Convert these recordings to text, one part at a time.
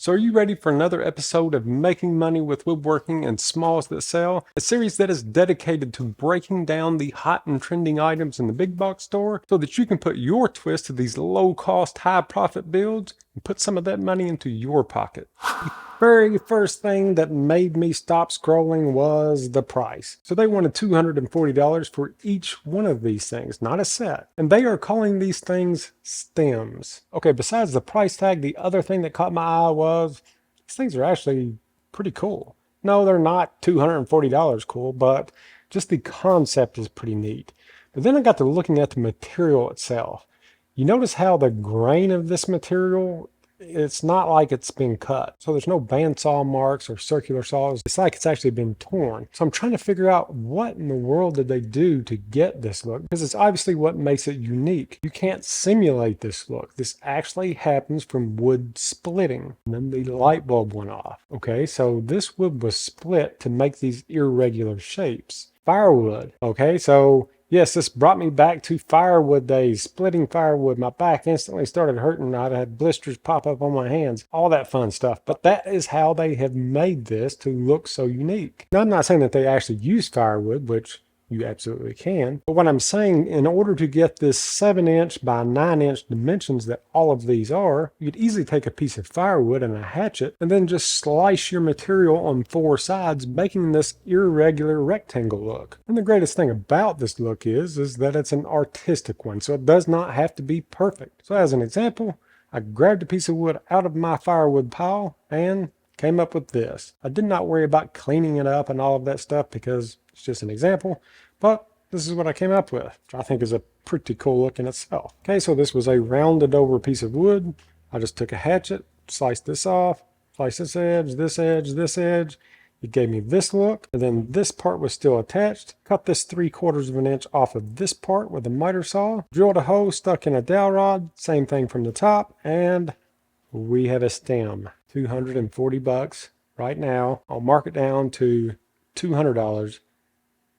So are you ready for another episode of Making Money with Woodworking and Smalls That Sell? A series that is dedicated to breaking down the hot and trending items in the big box store so that you can put your twist to these low cost, high profit builds and put some of that money into your pocket. Very first thing that made me stop scrolling was the price. So they wanted $240 for each one of these things, not a set. And they are calling these things stems. Okay, besides the price tag, the other thing that caught my eye was these things are actually pretty cool. No, they're not $240 cool, but just the concept is pretty neat. But then I got to looking at the material itself. You notice how the grain of this material, it's not like it's been cut. So there's no bandsaw marks or circular saws. It's like it's actually been torn. So I'm trying to figure out what in the world did they do to get this look, because it's obviously what makes it unique. You can't simulate this look. This actually happens from wood splitting. And then the light bulb went off. Okay, so this wood was split to make these irregular shapes. Firewood. Okay, so yes, this brought me back to firewood days, splitting firewood. My back instantly started hurting. I had blisters pop up on my hands, all that fun stuff. But that is how they have made this to look so unique. Now, I'm not saying that they actually use firewood, which you absolutely can. But what I'm saying, in order to get this 7-inch by 9-inch dimensions that all of these are, you could easily take a piece of firewood and a hatchet and then just slice your material on 4 sides, making this irregular rectangle look. And the greatest thing about this look is that it's an artistic one, so it does not have to be perfect. So as an example, I grabbed a piece of wood out of my firewood pile and came up with this. I did not worry about cleaning it up and all of that stuff because it's just an example, but this is what I came up with, which I think is a pretty cool look in itself. Okay, so this was a rounded over piece of wood. I just took a hatchet, sliced this off, sliced this edge, this edge, this edge. It gave me this look, and then this part was still attached. Cut this 3/4 of an inch off of this part with a miter saw, drilled a hole, stuck in a dowel rod, same thing from the top, and we have a stem. $240 right now. I'll mark it down to $200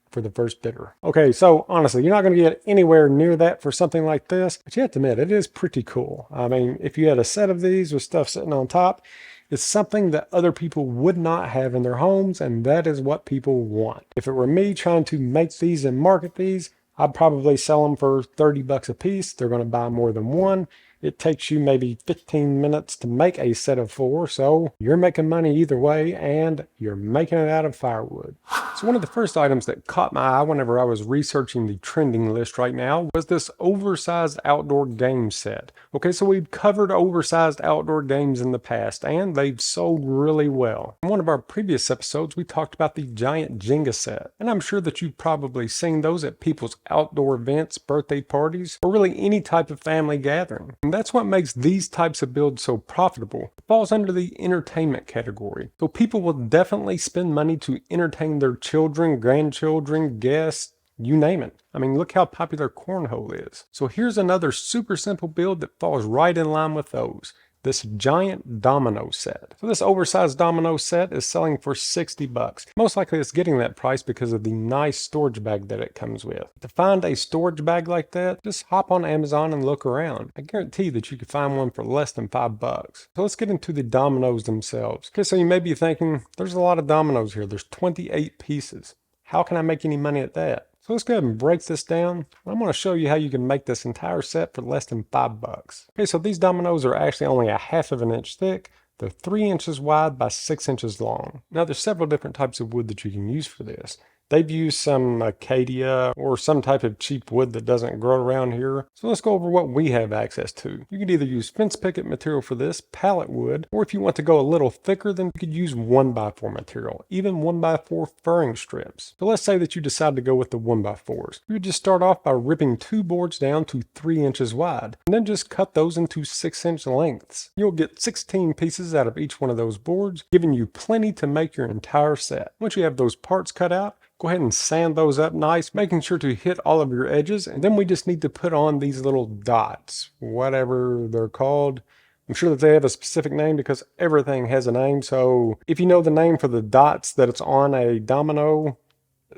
for the first bidder. Okay, so honestly, you're not going to get anywhere near that for something like this, but you have to admit, it is pretty cool. I mean, if you had a set of these with stuff sitting on top, it's something that other people would not have in their homes, and that is what people want. If it were me trying to make these and market these, I'd probably sell them for $30 a piece. They're going to buy more than one. It takes you maybe 15 minutes to make a set of 4, so you're making money either way, and you're making it out of firewood. So one of the first items that caught my eye whenever I was researching the trending list right now was this oversized outdoor game set. Okay, so we've covered oversized outdoor games in the past, and they've sold really well. In one of our previous episodes, we talked about the giant Jenga set, and I'm sure that you've probably seen those at people's outdoor events, birthday parties, or really any type of family gathering. And that's what makes these types of builds so profitable. It falls under the entertainment category. So people will definitely spend money to entertain their children, grandchildren, guests, you name it. I mean, look how popular cornhole is. So here's another super simple build that falls right in line with those. This giant domino set. So this oversized domino set is selling for $60. Most likely it's getting that price because of the nice storage bag that it comes with. To find a storage bag like that, just hop on Amazon and look around. I guarantee that you can find one for less than $5. So let's get into the dominoes themselves. Okay, so you may be thinking, there's a lot of dominoes here. There's 28 pieces. How can I make any money at that? So let's go ahead and break this down. I'm going to show you how you can make this entire set for less than $5. Okay, so these dominoes are actually only a 1/2 inch thick. They're 3 inches wide by 6 inches long. Now there's several different types of wood that you can use for this. They've used some acacia or some type of cheap wood that doesn't grow around here. So let's go over what we have access to. You could either use fence picket material for this, pallet wood, or if you want to go a little thicker, then you could use 1x4 material, even 1x4 furring strips. So let's say that you decide to go with the 1x4s. You would just start off by ripping 2 boards down to 3 inches wide, and then just cut those into 6-inch lengths. You'll get 16 pieces out of each one of those boards, giving you plenty to make your entire set. Once you have those parts cut out, go ahead and sand those up nice, making sure to hit all of your edges. And then we just need to put on these little dots, whatever they're called. I'm sure that they have a specific name because everything has a name. So if you know the name for the dots that it's on a domino,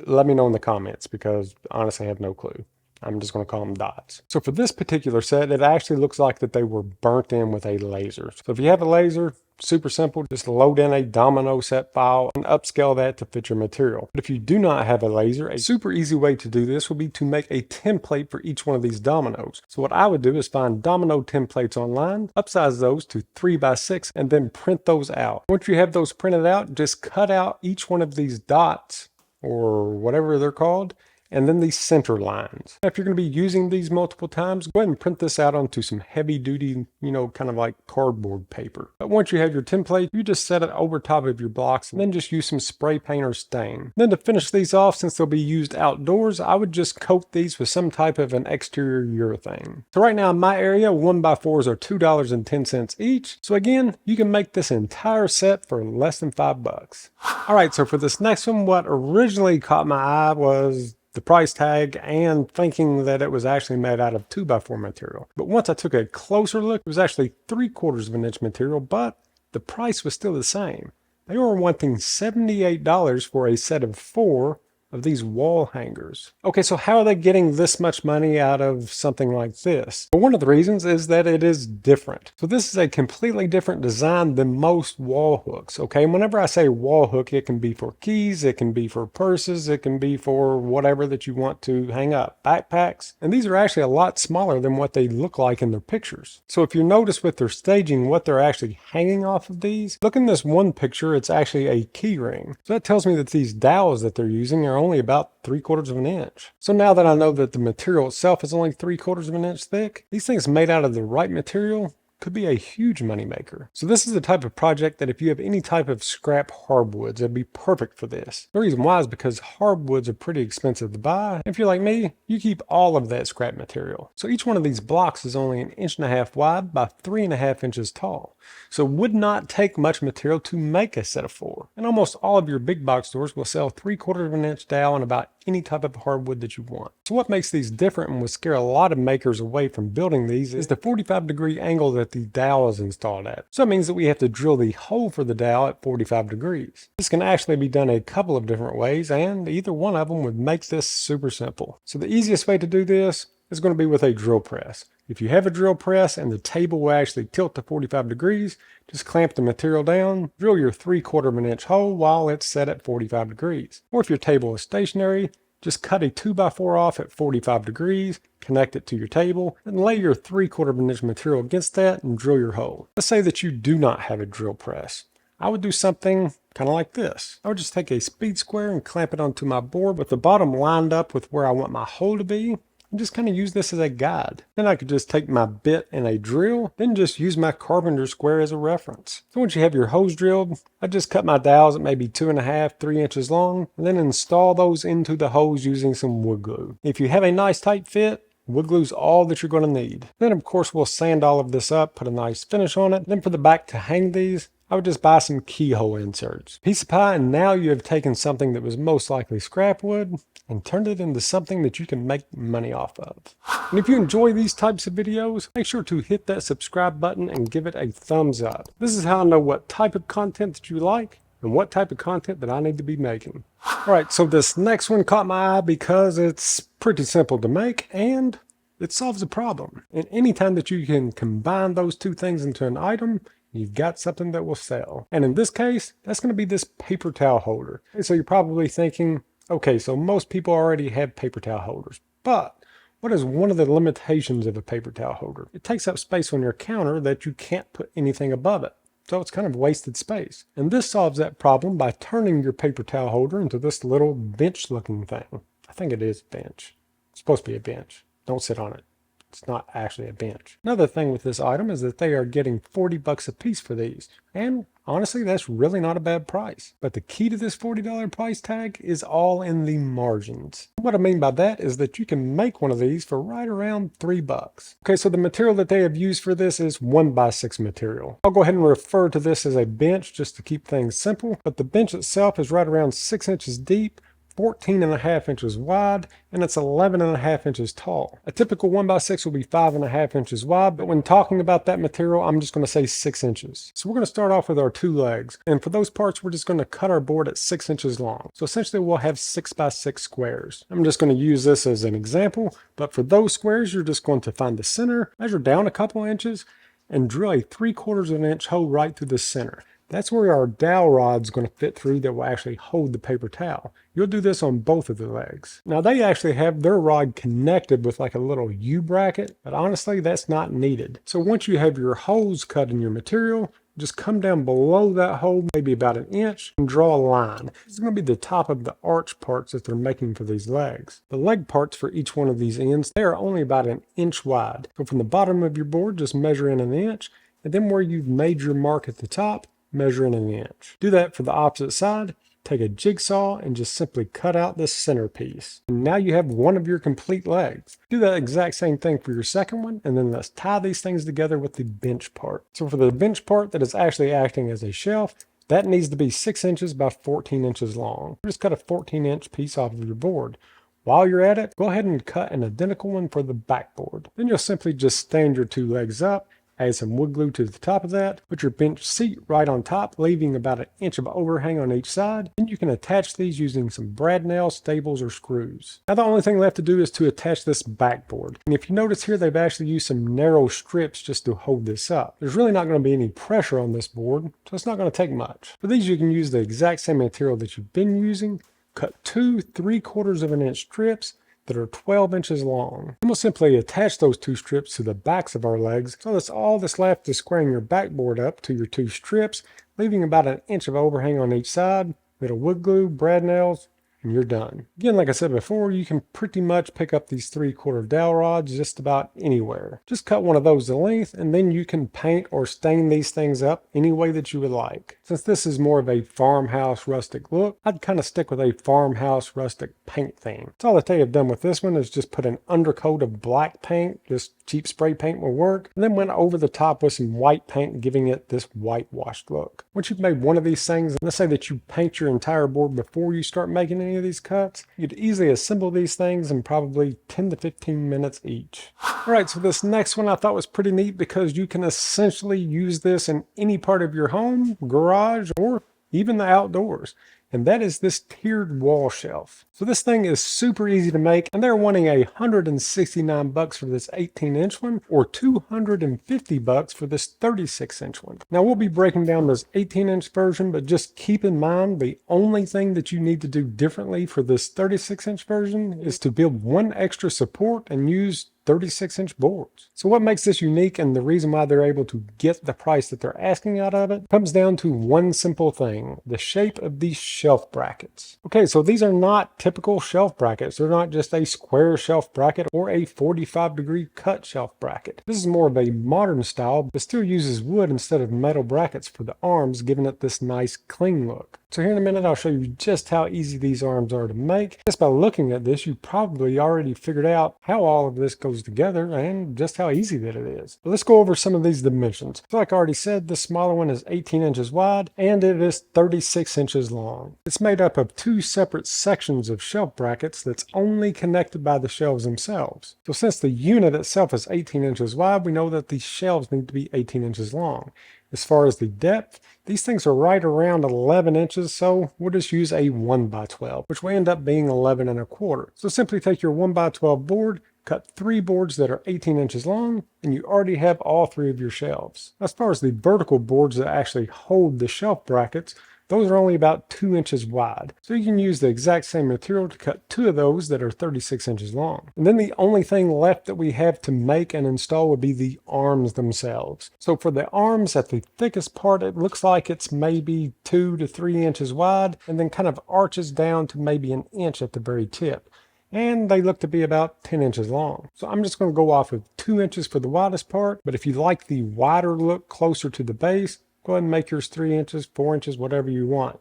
let me know in the comments because honestly I have no clue. I'm just going to call them dots. So for this particular set, it actually looks like that they were burnt in with a laser. So if you have a laser, Super simple, just load in a domino set file and upscale that to fit your material. But if you do not have a laser, a super easy way to do this would be to make a template for each one of these dominoes. So what I would do is find domino templates online, upsize those to 3x6, and then print those out. Once you have those printed out, just cut out each one of these dots, or whatever they're called, and then these center lines. If you're going to be using these multiple times, go ahead and print this out onto some heavy duty, kind of like cardboard paper. But once you have your template, you just set it over top of your blocks and then just use some spray paint or stain. Then to finish these off, since they'll be used outdoors, I would just coat these with some type of an exterior urethane. So right now in my area, 1x4s are $2.10 each. So again, you can make this entire set for less than $5. All right, so for this next one, what originally caught my eye was the price tag and thinking that it was actually made out of 2x4 material. But once I took a closer look, it was actually 3/4 of an inch material, but the price was still the same. They were wanting $78 for a set of 4 of these wall hangers. Okay, so how are they getting this much money out of something like this? Well, one of the reasons is that it is different. So this is a completely different design than most wall hooks, okay? And whenever I say wall hook, it can be for keys, it can be for purses, it can be for whatever that you want to hang up, backpacks. And these are actually a lot smaller than what they look like in their pictures. So if you notice with their staging, what they're actually hanging off of these, look in this one picture, it's actually a key ring. So that tells me that these dowels that they're using are only about 3/4 of an inch. So now that I know that the material itself is only 3/4 of an inch thick, these things made out of the right material could be a huge moneymaker. So this is the type of project that if you have any type of scrap hardwoods, it'd be perfect for this. The reason why is because hardwoods are pretty expensive to buy. If you're like me, you keep all of that scrap material. So each one of these blocks is only 1.5 inches wide by 3.5 inches tall. So it would not take much material to make a set of 4. And almost all of your big box stores will sell 3/4 of an inch dowel and about any type of hardwood that you want. So what makes these different and will scare a lot of makers away from building these is the 45-degree angle that the dowel is installed at. So it means that we have to drill the hole for the dowel at 45 degrees. This can actually be done a couple of different ways, and either one of them would make this super simple. So the easiest way to do this is going to be with a drill press. If you have a drill press and the table will actually tilt to 45 degrees, just clamp the material down, drill your 3/4 of an inch hole while it's set at 45 degrees. Or if your table is stationary, just cut a 2x4 off at 45 degrees, connect it to your table, and lay your 3/4 of an inch material against that and drill your hole. Let's say that you do not have a drill press. I would do something kind of like this. I would just take a speed square and clamp it onto my board with the bottom lined up with where I want my hole to be. And just kind of use this as a guide. Then I could just take my bit and a drill, then just use my carpenter square as a reference. So once you have your holes drilled, I just cut my dowels at maybe 2.5, 3 inches long, and then install those into the holes using some wood glue. If you have a nice tight fit, wood glue's all that you're going to need. Then of course we'll sand all of this up, put a nice finish on it. Then for the back to hang these, I would just buy some keyhole inserts. Piece of pie, and now you have taken something that was most likely scrap wood and turned it into something that you can make money off of. And if you enjoy these types of videos, make sure to hit that subscribe button and give it a thumbs up. This is how I know what type of content that you like and what type of content that I need to be making. All right, so this next one caught my eye because it's pretty simple to make and it solves a problem. And anytime that you can combine those two things into an item, you've got something that will sell. And in this case, that's going to be this paper towel holder. And so you're probably thinking, okay, so most people already have paper towel holders, but what is one of the limitations of a paper towel holder? It takes up space on your counter that you can't put anything above it. So it's kind of wasted space. And this solves that problem by turning your paper towel holder into this little bench looking thing. I think it is a bench. It's supposed to be a bench. Don't sit on it. It's not actually a bench. Another thing with this item is that they are getting 40 bucks a piece for these. And honestly, that's really not a bad price. But the key to this $40 price tag is all in the margins. What I mean by that is that you can make one of these for right around 3 bucks. Okay, so the material that they have used for this is 1x6 material. I'll go ahead and refer to this as a bench just to keep things simple. But the bench itself is right around 6 inches deep, 14.5 inches wide, and it's 11.5 inches tall. A typical 1x6 will be 5.5 inches wide, but when talking about that material, I'm just going to say 6 inches. So we're going to start off with our 2 legs, and for those parts, we're just going to cut our board at 6 inches long. So essentially, we'll have 6x6 squares. I'm just going to use this as an example, but for those squares, you're just going to find the center, measure down a couple inches, and drill a 3/4 of an inch hole right through the center. That's where our dowel rod's going to fit through that will actually hold the paper towel. You'll do this on both of the legs. Now they actually have their rod connected with like a little U bracket, but honestly that's not needed. So once you have your holes cut in your material, just come down below that hole, maybe about an inch, and draw a line. This is going to be the top of the arch parts that they're making for these legs. The leg parts for each one of these ends, they are only about an inch wide. So from the bottom of your board, just measure in an inch, and then where you've made your mark at the top, measure in an inch. Do that for the opposite side. Take a jigsaw and just simply cut out this center piece. And now you have one of your complete legs. Do that exact same thing for your second one, and then let's tie these things together with the bench part. So for the bench part that is actually acting as a shelf, that needs to be 6 inches by 14 inches long. Just cut a 14-inch piece off of your board. While you're at it, go ahead and cut an identical one for the backboard. Then you'll simply just stand your two legs up, add some wood glue to the top of that, put your bench seat right on top, leaving about an inch of overhang on each side. Then you can attach these using some brad nails, staples, or screws. Now the only thing left to do is to attach this backboard. And if you notice here, they've actually used some narrow strips just to hold this up. There's really not going to be any pressure on this board, so it's not going to take much. For these, you can use the exact same material that you've been using. Cut 2 3/4 of an inch strips that are 12 inches long. And we'll simply attach those 2 strips to the backs of our legs. So that's all that's left is squaring your backboard up to your 2 strips, leaving about an inch of overhang on each side, little wood glue, brad nails, and you're done. Again, like I said before, you can pretty much pick up these 3/4 dowel rods just about anywhere. Just cut one of those to length, and then you can paint or stain these things up any way that you would like. Since this is more of a farmhouse rustic look, I'd kind of stick with a farmhouse rustic paint theme. So all that they have done with this one is just put an undercoat of black paint, just cheap spray paint will work, and then went over the top with some white paint, giving it this whitewashed look. Once you've made one of these things, let's say that you paint your entire board before you start making any of these cuts, you could easily assemble these things in probably 10 to 15 minutes each. All right, so this next one I thought was pretty neat because you can essentially use this in any part of your home, garage, or even the outdoors. And that is this tiered wall shelf. So this thing is super easy to make, and they're wanting $169 for this 18-inch one, or $250 for this 36-inch one. Now we'll be breaking down this 18-inch version, but just keep in mind the only thing that you need to do differently for this 36-inch version is to build one extra support and use 36-inch boards. So what makes this unique and the reason why they're able to get the price that they're asking out of it comes down to one simple thing: the shape of these shelf brackets. Okay, so these are not typical shelf brackets. They're not just a square shelf bracket or a 45-degree cut shelf bracket. This is more of a modern style, but still uses wood instead of metal brackets for the arms, giving it this nice clean look. So here in a minute, I'll show you just how easy these arms are to make. Just by looking at this, you probably already figured out how all of this goes together and just how easy that it is. But let's go over some of these dimensions. So like I already said, the smaller one is 18 inches wide and it is 36 inches long. It's made up of 2 separate sections of shelf brackets that's only connected by the shelves themselves. So since the unit itself is 18 inches wide, we know that these shelves need to be 18 inches long. As far as the depth, these things are right around 11 inches, so we'll just use a 1x12, which will end up being 11 1/4. So simply take your 1x12 board, cut 3 boards that are 18 inches long, and you already have all 3 of your shelves. As far as the vertical boards that actually hold the shelf brackets, those are only about 2 inches wide. So you can use the exact same material to cut 2 of those that are 36 inches long. And then the only thing left that we have to make and install would be the arms themselves. So for the arms at the thickest part, it looks like it's maybe 2 to 3 inches wide and then kind of arches down to maybe an inch at the very tip. And they look to be about 10 inches long. So I'm just going to go off of 2 inches for the widest part, but if you like the wider look closer to the base, go ahead and make yours 3 inches, 4 inches, whatever you want.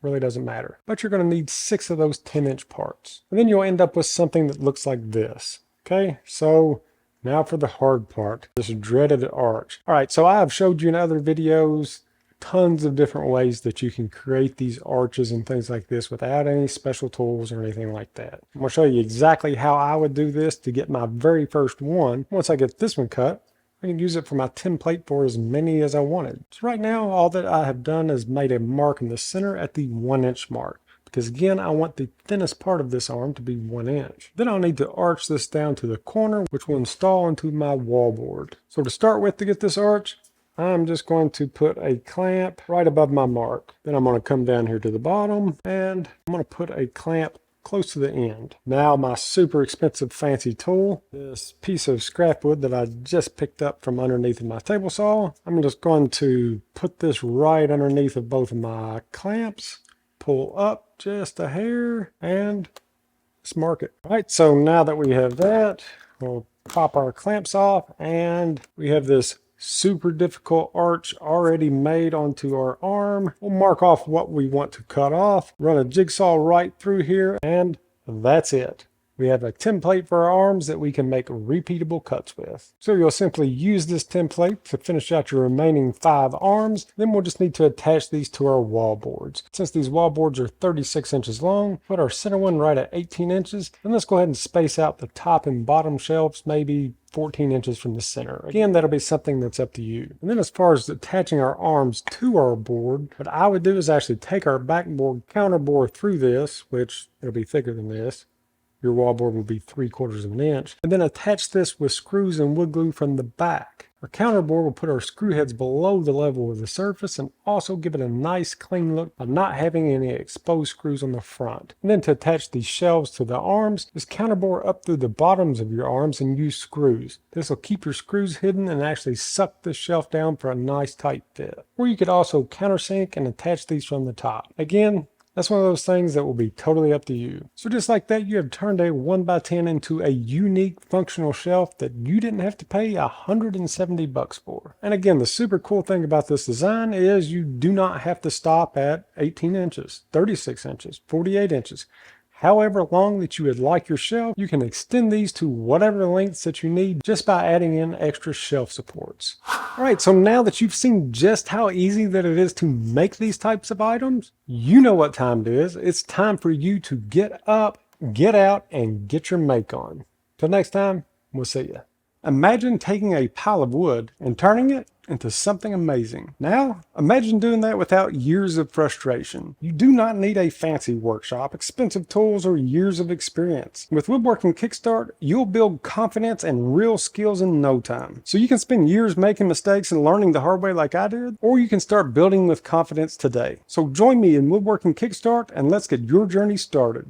Really doesn't matter. But you're going to need 6 of those 10-inch parts. And then you'll end up with something that looks like this. Okay, so now for the hard part, this dreaded arch. All right, so I have showed you in other videos tons of different ways that you can create these arches and things like this without any special tools or anything like that. I'm going to show you exactly how I would do this to get my very first one. Once I get this one cut, I can use it for my template for as many as I wanted. So right now, all that I have done is made a mark in the center at the 1 inch mark, because again, I want the thinnest part of this arm to be 1 inch. Then I'll need to arch this down to the corner, which will install into my wallboard. So to start with, to get this arch, I'm just going to put a clamp right above my mark. Then I'm going to come down here to the bottom, and I'm going to put a clamp close to the end. Now my super expensive fancy tool, this piece of scrap wood that I just picked up from underneath of my table saw, I'm just going to put this right underneath of both of my clamps, pull up just a hair, and let's mark it. All right, so now that we have that, we'll pop our clamps off, and we have this super difficult arch already made onto our arm. We'll mark off what we want to cut off, run a jigsaw right through here, and that's it. We have a template for our arms that we can make repeatable cuts with. So you'll simply use this template to finish out your remaining 5 arms. Then we'll just need to attach these to our wall boards. Since these wall boards are 36 inches long, put our center one right at 18 inches. And let's go ahead and space out the top and bottom shelves, maybe 14 inches from the center. Again, that'll be something that's up to you. And then as far as attaching our arms to our board, what I would do is actually take our backboard counterbore through this, which it'll be thicker than this. Your wallboard will be 3/4 of an inch, and then attach this with screws and wood glue from the back. Our counterbore will put our screw heads below the level of the surface and also give it a nice clean look by not having any exposed screws on the front. And then to attach these shelves to the arms, just counterbore up through the bottoms of your arms and use screws. This will keep your screws hidden and actually suck the shelf down for a nice tight fit. Or you could also countersink and attach these from the top. Again, that's one of those things that will be totally up to you. So just like that, you have turned a 1x10 into a unique functional shelf that you didn't have to pay $170 for. And again, the super cool thing about this design is you do not have to stop at 18 inches, 36 inches, 48 inches. However long that you would like your shelf, you can extend these to whatever lengths that you need just by adding in extra shelf supports. All right, so now that you've seen just how easy that it is to make these types of items, you know what time it is. It's time for you to get up, get out, and get your make on. Till next time, we'll see you. Imagine taking a pile of wood and turning it into something amazing. Now, imagine doing that without years of frustration. You do not need a fancy workshop, expensive tools, or years of experience. With Woodworking Kickstart, you'll build confidence and real skills in no time. So you can spend years making mistakes and learning the hard way like I did, or you can start building with confidence today. So join me in Woodworking Kickstart and let's get your journey started.